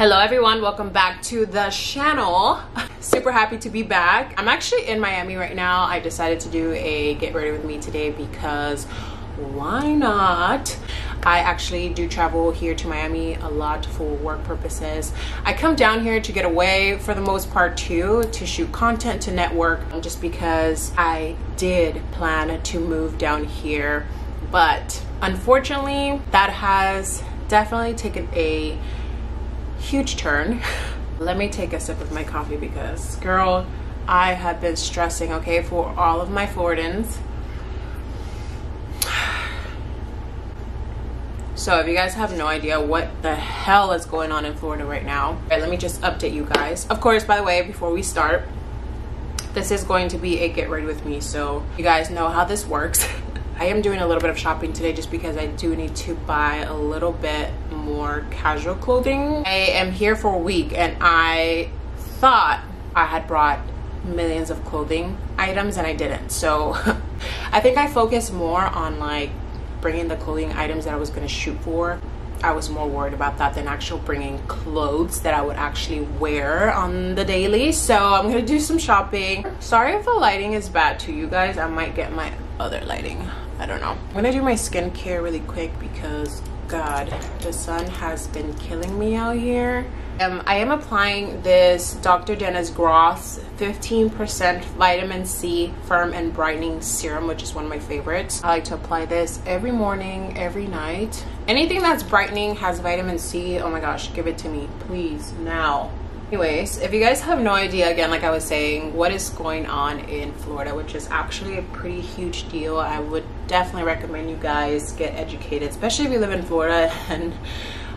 Hello everyone, welcome back to the channel. Super happy to be back. I'm actually in Miami right now. I decided to do a get ready with me today because why not? I actually do travel here to Miami a lot for work purposes. I come down here to get away for the most part too, to shoot content, to network, just because I did plan to move down here. But unfortunately, that has definitely taken a huge turn. Let me take a sip of my coffee because girl, I have been stressing, okay, for all of my Floridans. So if you guys have no idea what the hell is going on in Florida right now, right, let me just update you guys. Of course, by the way, before we start, this is going to be a get ready with me, so you guys know how this works. I am doing a little bit of shopping today just because I do need to buy a little bit more casual clothing. I am here for a week and I thought I had brought millions of clothing items and I didn't. So I think I focused more on like bringing the clothing items that I was going to shoot for. I was more worried about that than actual bringing clothes that I would actually wear on the daily. So I'm going to do some shopping. Sorry if the lighting is bad to you guys. I might get my other lighting. I don't know. I'm gonna do my skincare really quick because God, the sun has been killing me out here. I am applying this Dr. Dennis Gross 15% vitamin C firm and brightening serum, which is one of my favorites. I like to apply this every morning, every night. Anything that's brightening has vitamin C, oh my gosh, give it to me, please, now. Anyways, if you guys have no idea, again, like I was saying, what is going on in Florida, which is actually a pretty huge deal, I would definitely recommend you guys get educated, especially if you live in Florida. And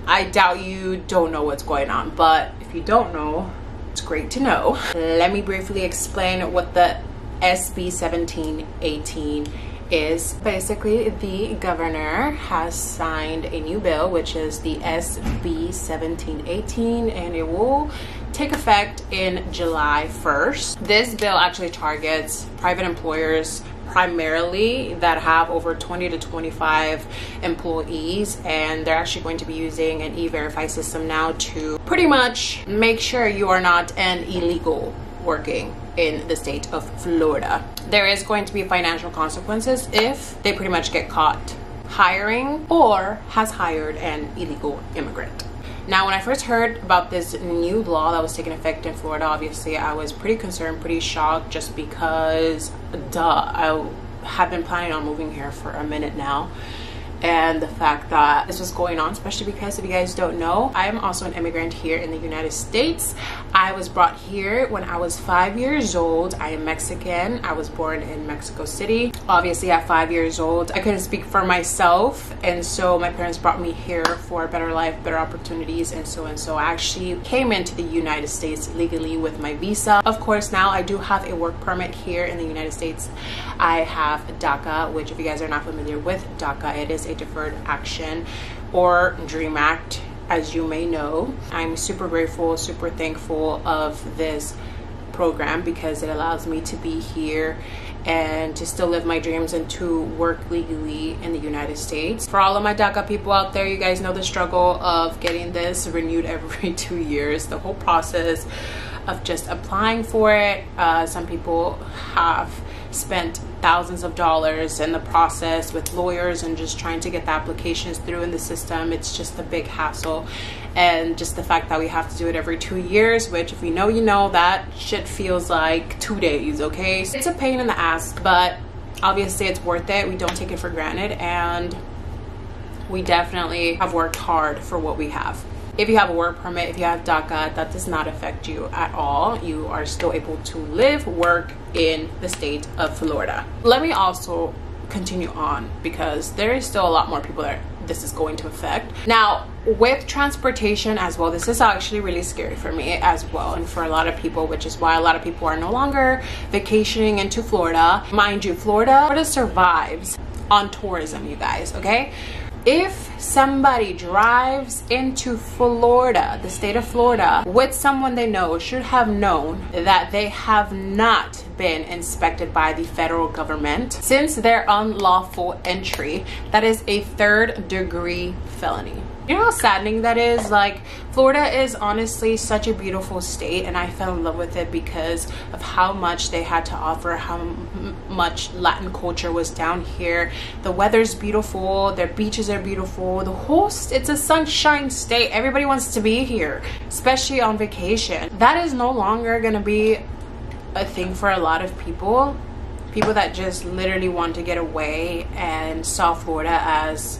I doubt you don't know what's going on, but if you don't know, it's great to know. Let me briefly explain what the SB 1718 is. Basically, the governor has signed a new bill, which is the SB 1718, and it will take effect in July 1st. This bill actually targets private employers primarily that have over 20 to 25 employees, and they're actually going to be using an e-verify system now to pretty much make sure you are not an illegal working in the state of Florida. There is going to be financial consequences if they pretty much get caught hiring or has hired an illegal immigrant. Now, when I first heard about this new law that was taking effect in Florida, obviously I was pretty concerned, pretty shocked, just because I have been planning on moving here for a minute now. And the fact that this was going on, especially because if you guys don't know, I am also an immigrant here in the United States. I was brought here when I was 5 years old. I am Mexican. I was born in Mexico City. Obviously at 5 years old, I couldn't speak for myself. And so my parents brought me here for a better life, better opportunities, and so I actually came into the United States legally with my visa. Of course, now I do have a work permit here in the United States. I have DACA, which if you guys are not familiar with DACA, it is a deferred action or DREAM Act, as you may know. I'm super grateful, super thankful of this program because it allows me to be here and to still live my dreams and to work legally in the United States. For all of my DACA people out there, you guys know the struggle of getting this renewed every 2 years, the whole process of just applying for it. Some people have spent thousands of dollars in the process with lawyers and just trying to get the applications through in the system. It's just a big hassle, and just the fact that we have to do it every 2 years, which if you know, you know, that shit feels like 2 days, okay? It's a pain in the ass, but obviously it's worth it. We don't take it for granted, and we definitely have worked hard for what we have. If you have a work permit, if you have DACA, that does not affect you at all. You are still able to live, work in the state of Florida. Let me also continue on because there is still a lot more people that this is going to affect. Now, with transportation as well, this is actually really scary for me as well, and for a lot of people, which is why a lot of people are no longer vacationing into Florida. Mind you, Florida survives on tourism, you guys, okay? If somebody drives into Florida, the state of Florida, with someone they know, should have known that they have not been inspected by the federal government since their unlawful entry. That is a third-degree felony. You know how saddening that is? Like, Florida is honestly such a beautiful state, and I fell in love with it because of how much they had to offer, how much Latin culture was down here. The weather's beautiful, their beaches are beautiful, the whole it's a sunshine state. Everybody wants to be here, especially on vacation. That is no longer gonna be a thing for a lot of people that just literally want to get away and saw Florida as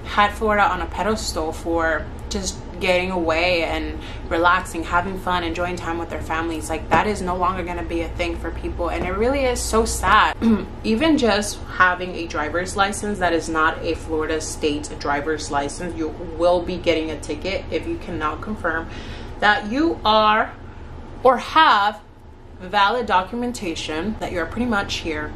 had Florida on a pedestal for just getting away and relaxing, having fun, enjoying time with their families. Like, that is no longer going to be a thing for people, and it really is so sad. Even just having a driver's license that is not a Florida state driver's license, you will be getting a ticket if you cannot confirm that you are or have valid documentation that you're pretty much here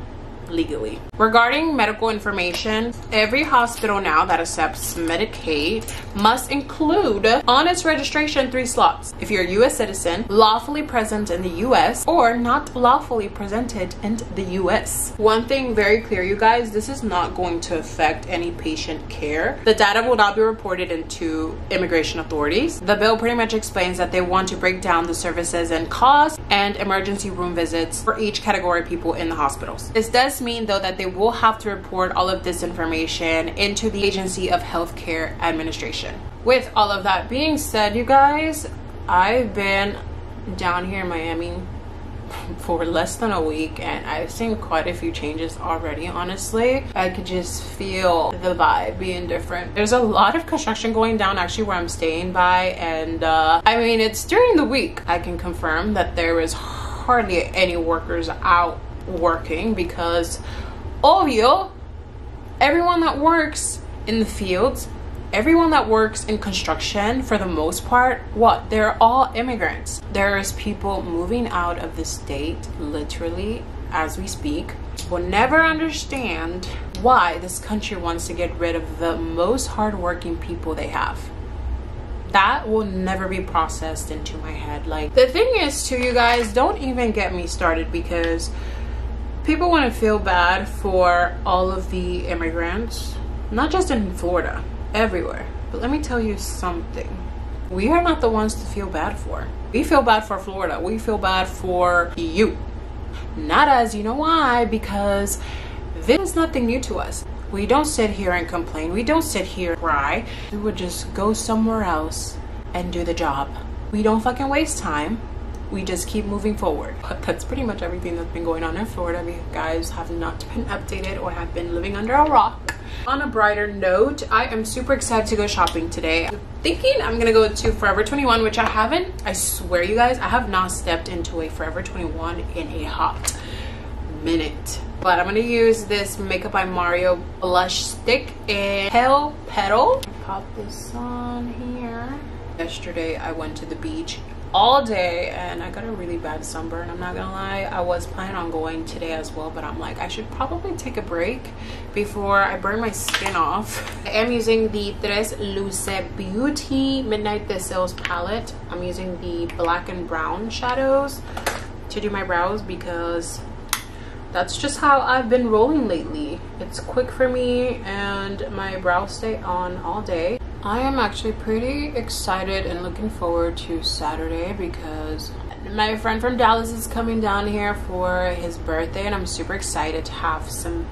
legally. Regarding medical information, every hospital now that accepts Medicaid must include on its registration 3 slots. If you're a U.S. citizen, lawfully present in the U.S., or not lawfully presented in the U.S. One thing very clear, you guys, this is not going to affect any patient care. The data will not be reported into immigration authorities. The bill pretty much explains that they want to break down the services and costs and emergency room visits for each category of people in the hospitals. This does mean though that they will have to report all of this information into the Agency of Healthcare Administration. With all of that being said, you guys, I've been down here in Miami for less than a week and I've seen quite a few changes already. Honestly, I could just feel the vibe being different. There's a lot of construction going down actually where I'm staying by, and I mean, it's during the week. I can confirm that there is hardly any workers out working because obvio, everyone that works in the fields, everyone that works in construction, for the most part, they're all immigrants. There's people moving out of the state literally as we speak. Will never understand why this country wants to get rid of the most hardworking people they have. That will never be processed into my head. Like, the thing is too, you guys, don't even get me started, because people want to feel bad for all of the immigrants, not just in Florida, everywhere. But let me tell you something. We are not the ones to feel bad for. We feel bad for Florida. We feel bad for you. Not us. You know why? Because this is nothing new to us. We don't sit here and complain. We don't sit here and cry. We would just go somewhere else and do the job. We don't fucking waste time. We just keep moving forward. But that's pretty much everything that's been going on in Florida. If you guys have not been updated or have been living under a rock. On a brighter note, I am super excited to go shopping today. I'm thinking I'm gonna go to Forever 21, which I haven't, I swear you guys, I have not stepped into a Forever 21 in a hot minute. But I'm gonna use this Makeup by Mario blush stick in Pale Petal. Pop this on here. Yesterday I went to the beach all day and I got a really bad sunburn. I'm not gonna lie, I was planning on going today as well, but I'm like, I should probably take a break before I burn my skin off. I am using the Tres Luce Beauty Midnight Thistles palette. I'm using the black and brown shadows to do my brows because that's just how I've been rolling lately. It's quick for me and my brows stay on all day. I am actually pretty excited and looking forward to Saturday because my friend from Dallas is coming down here for his birthday and I'm super excited to have some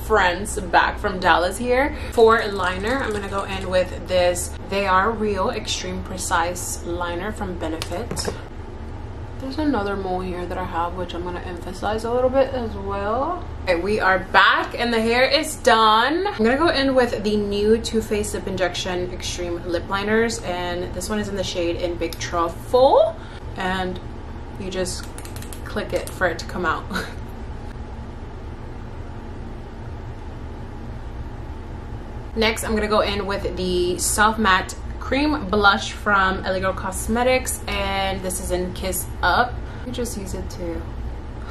friends back from Dallas here. For liner, I'm gonna go in with this They Are Real Extreme Precise liner from Benefit. There's another mole here that I have, which I'm gonna emphasize a little bit as well. Okay, we are back and the hair is done. I'm gonna go in with the new Too Faced Lip Injection Extreme Lip Liners, and this one is in the shade in Big Truffle, and you just click it for it to come out. Next, I'm gonna go in with the Soft Matte Cream Blush from LA Girl Cosmetics, and this is in Kiss Up. You just use it to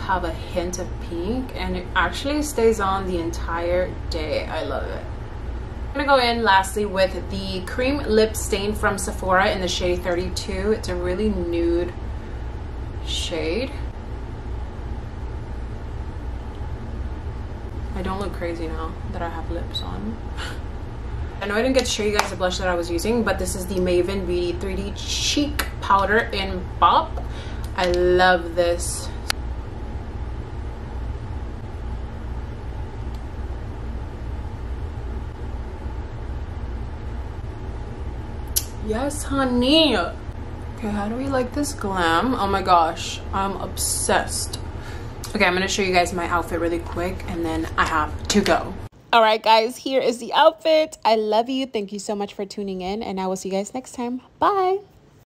have a hint of pink, and it actually stays on the entire day. I love it. I'm gonna go in lastly with the Cream Lip Stain from Sephora in the shade 32. It's a really nude shade. I don't look crazy now that I have lips on. I know I didn't get to show you guys the blush that I was using, but this is the Maven Beauty 3D Cheek Powder in Bop. I love this. Yes, honey. Okay, how do we like this glam? Oh my gosh, I'm obsessed. Okay, I'm gonna show you guys my outfit really quick and then I have to go. All right, guys, here is the outfit. I love you. Thank you so much for tuning in, and I will see you guys next time. Bye.